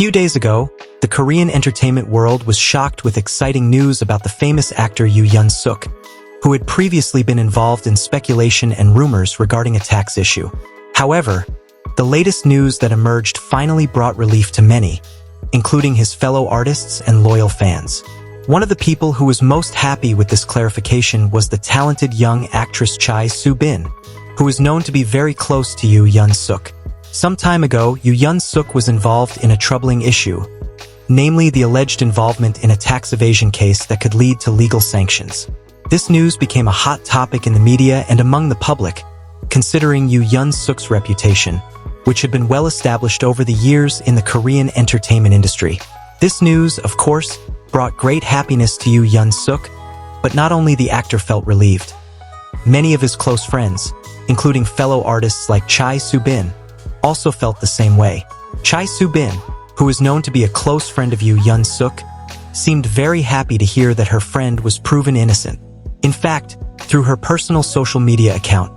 few days ago, the Korean entertainment world was shocked with exciting news about the famous actor Yoo Yeon Seok, who had previously been involved in speculation and rumors regarding a tax issue. However, the latest news that emerged finally brought relief to many, including his fellow artists and loyal fans. One of the people who was most happy with this clarification was the talented young actress Chae Soo-bin, who is known to be very close to Yoo Yeon Seok. Some time ago, Yoo Yeon Seok was involved in a troubling issue, namely the alleged involvement in a tax evasion case that could lead to legal sanctions. This news became a hot topic in the media and among the public, considering Yoo Yeon Seok's reputation, which had been well established over the years in the Korean entertainment industry. This news, of course, brought great happiness to Yoo Yeon Seok, but not only the actor felt relieved. Many of his close friends, including fellow artists like Chae Soo-bin, also felt the same way. Chae Soo-bin, who is known to be a close friend of Yoo Yeon Seok, seemed very happy to hear that her friend was proven innocent. In fact, through her personal social media account,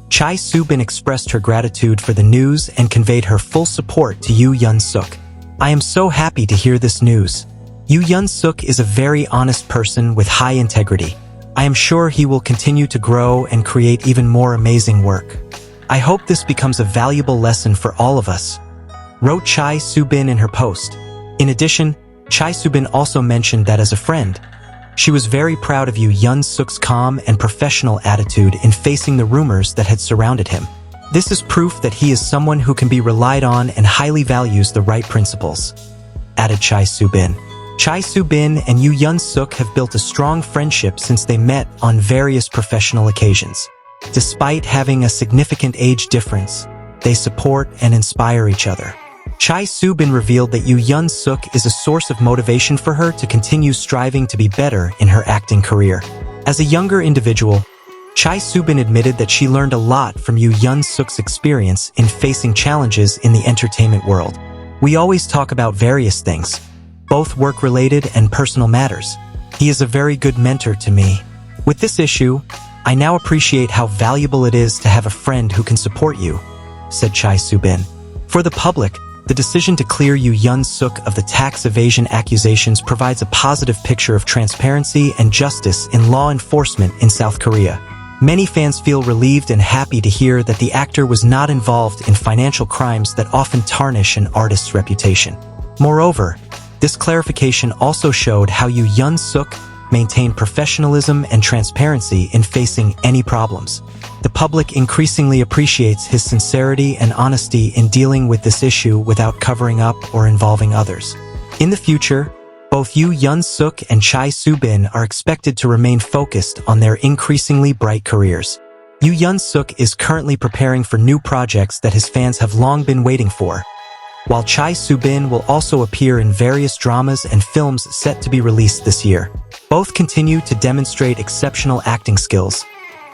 Chae Soo-bin expressed her gratitude for the news and conveyed her full support to Yoo Yeon Seok. "I am so happy to hear this news. Yoo Yeon Seok is a very honest person with high integrity. I am sure he will continue to grow and create even more amazing work. I hope this becomes a valuable lesson for all of us," wrote Chae Soo-bin in her post. In addition, Chae Soo-bin also mentioned that as a friend, she was very proud of Yoo Yeon Seok's calm and professional attitude in facing the rumors that had surrounded him. "This is proof that he is someone who can be relied on and highly values the right principles," added Chae Soo-bin. Chae Soo-bin and Yoo Yeon Seok have built a strong friendship since they met on various professional occasions. Despite having a significant age difference, they support and inspire each other. Chae Soo-bin revealed that Yoo Yeon Seok is a source of motivation for her to continue striving to be better in her acting career. As a younger individual, Chae Soo-bin admitted that she learned a lot from Yoo Yeon Seok's experience in facing challenges in the entertainment world. "We always talk about various things, both work-related and personal matters. He is a very good mentor to me. With this issue, I now appreciate how valuable it is to have a friend who can support you," said Chae Soo-bin. For the public, the decision to clear Yoo Yeon Seok of the tax evasion accusations provides a positive picture of transparency and justice in law enforcement in South Korea. Many fans feel relieved and happy to hear that the actor was not involved in financial crimes that often tarnish an artist's reputation. Moreover, this clarification also showed how Yoo Yeon Seok maintained professionalism and transparency in facing any problems. The public increasingly appreciates his sincerity and honesty in dealing with this issue without covering up or involving others. In the future, both Yoo Yeon Seok and Chae Soo-bin are expected to remain focused on their increasingly bright careers. Yoo Yeon Seok is currently preparing for new projects that his fans have long been waiting for, while Chae Soo-bin will also appear in various dramas and films set to be released this year. Both continue to demonstrate exceptional acting skills,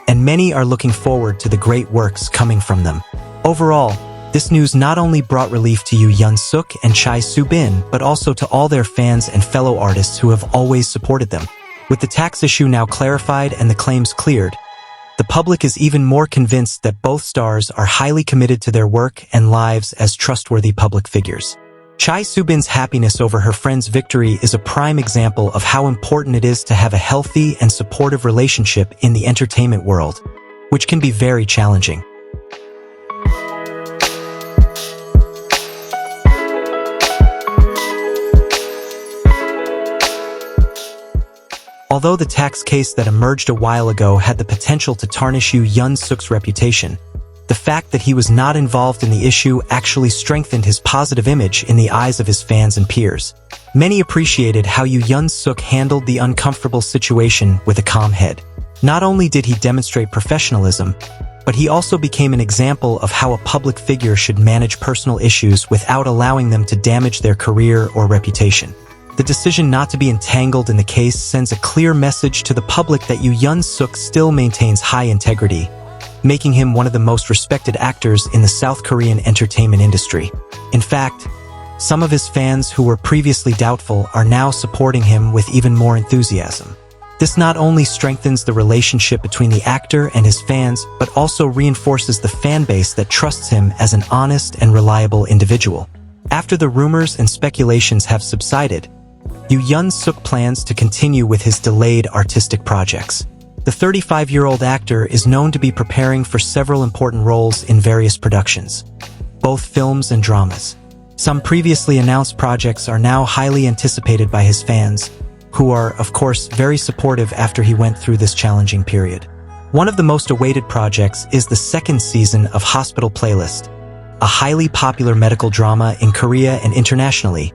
and many are looking forward to the great works coming from them. Overall, this news not only brought relief to Yoo Yeon Seok and Chae Soo-bin, but also to all their fans and fellow artists who have always supported them. With the tax issue now clarified and the claims cleared, the public is even more convinced that both stars are highly committed to their work and lives as trustworthy public figures. Chae Soo-bin's happiness over her friend's victory is a prime example of how important it is to have a healthy and supportive relationship in the entertainment world, which can be very challenging. Although the tax case that emerged a while ago had the potential to tarnish Yoo Yeon Seok's reputation, the fact that he was not involved in the issue actually strengthened his positive image in the eyes of his fans and peers. Many appreciated how Yoo Yeon Seok handled the uncomfortable situation with a calm head. Not only did he demonstrate professionalism, but he also became an example of how a public figure should manage personal issues without allowing them to damage their career or reputation. The decision not to be entangled in the case sends a clear message to the public that Yoo Yeon Seok still maintains high integrity, making him one of the most respected actors in the South Korean entertainment industry. In fact, some of his fans who were previously doubtful are now supporting him with even more enthusiasm. This not only strengthens the relationship between the actor and his fans, but also reinforces the fan base that trusts him as an honest and reliable individual. After the rumors and speculations have subsided, Yoo Yeon Seok plans to continue with his delayed artistic projects. The 35-year-old actor is known to be preparing for several important roles in various productions, both films and dramas. Some previously announced projects are now highly anticipated by his fans, who are, of course, very supportive after he went through this challenging period. One of the most awaited projects is the second season of Hospital Playlist, a highly popular medical drama in Korea and internationally,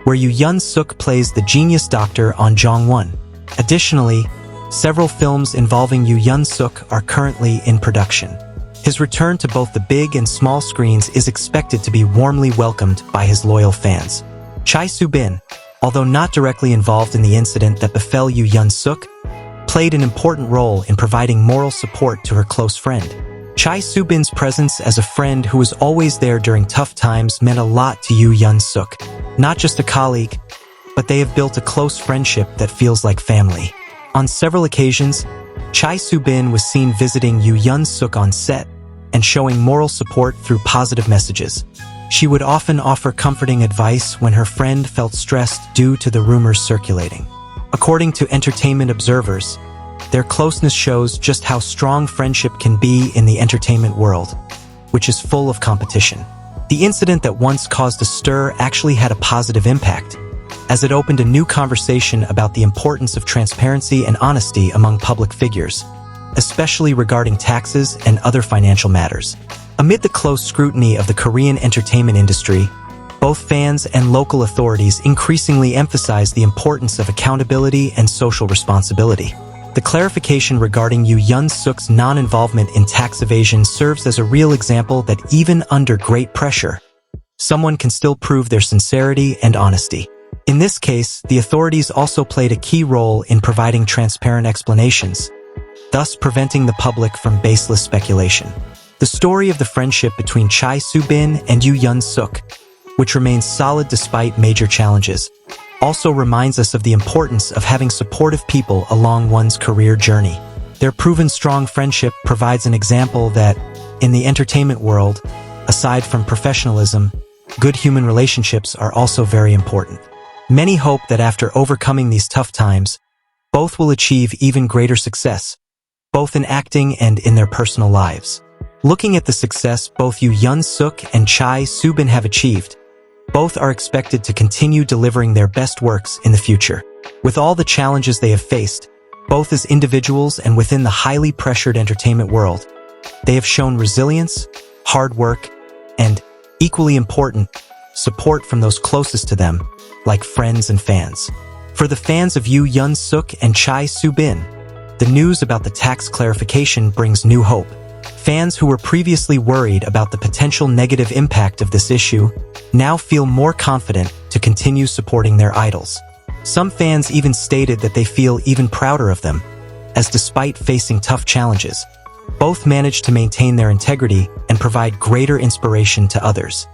where Yoo Yeon Seok plays the genius doctor On Jong-won. Additionally, several films involving Yoo Yeon Seok are currently in production. His return to both the big and small screens is expected to be warmly welcomed by his loyal fans. Chae Soo-bin, although not directly involved in the incident that befell Yoo Yeon Seok, played an important role in providing moral support to her close friend. Chae Soo-bin's presence as a friend who was always there during tough times meant a lot to Yoo Yeon Seok. Not just a colleague, but they have built a close friendship that feels like family. On several occasions, Chae Soo-bin was seen visiting Yoo Yeon Seok on set and showing moral support through positive messages. She would often offer comforting advice when her friend felt stressed due to the rumors circulating. According to Entertainment Observers, their closeness shows just how strong friendship can be in the entertainment world, which is full of competition. The incident that once caused a stir actually had a positive impact, as it opened a new conversation about the importance of transparency and honesty among public figures, especially regarding taxes and other financial matters. Amid the close scrutiny of the Korean entertainment industry, both fans and local authorities increasingly emphasize the importance of accountability and social responsibility. The clarification regarding Yoo Yeon Seok's non-involvement in tax evasion serves as a real example that even under great pressure, someone can still prove their sincerity and honesty. In this case, the authorities also played a key role in providing transparent explanations, thus preventing the public from baseless speculation. The story of the friendship between Chae Soo-bin and Yoo Yeon Seok, which remains solid despite major challenges, also reminds us of the importance of having supportive people along one's career journey. Their proven strong friendship provides an example that, in the entertainment world, aside from professionalism, good human relationships are also very important. Many hope that after overcoming these tough times, both will achieve even greater success, both in acting and in their personal lives. Looking at the success both Yoo Yeon Seok and Chae Soo-bin have achieved, both are expected to continue delivering their best works in the future. With all the challenges they have faced, both as individuals and within the highly pressured entertainment world, they have shown resilience, hard work, and, equally important, support from those closest to them, like friends and fans. For the fans of Yoo Yeon Seok and Chae Soo-bin, the news about the tax clarification brings new hope. Fans who were previously worried about the potential negative impact of this issue now feel more confident to continue supporting their idols. Some fans even stated that they feel even prouder of them, as despite facing tough challenges, both managed to maintain their integrity and provide greater inspiration to others.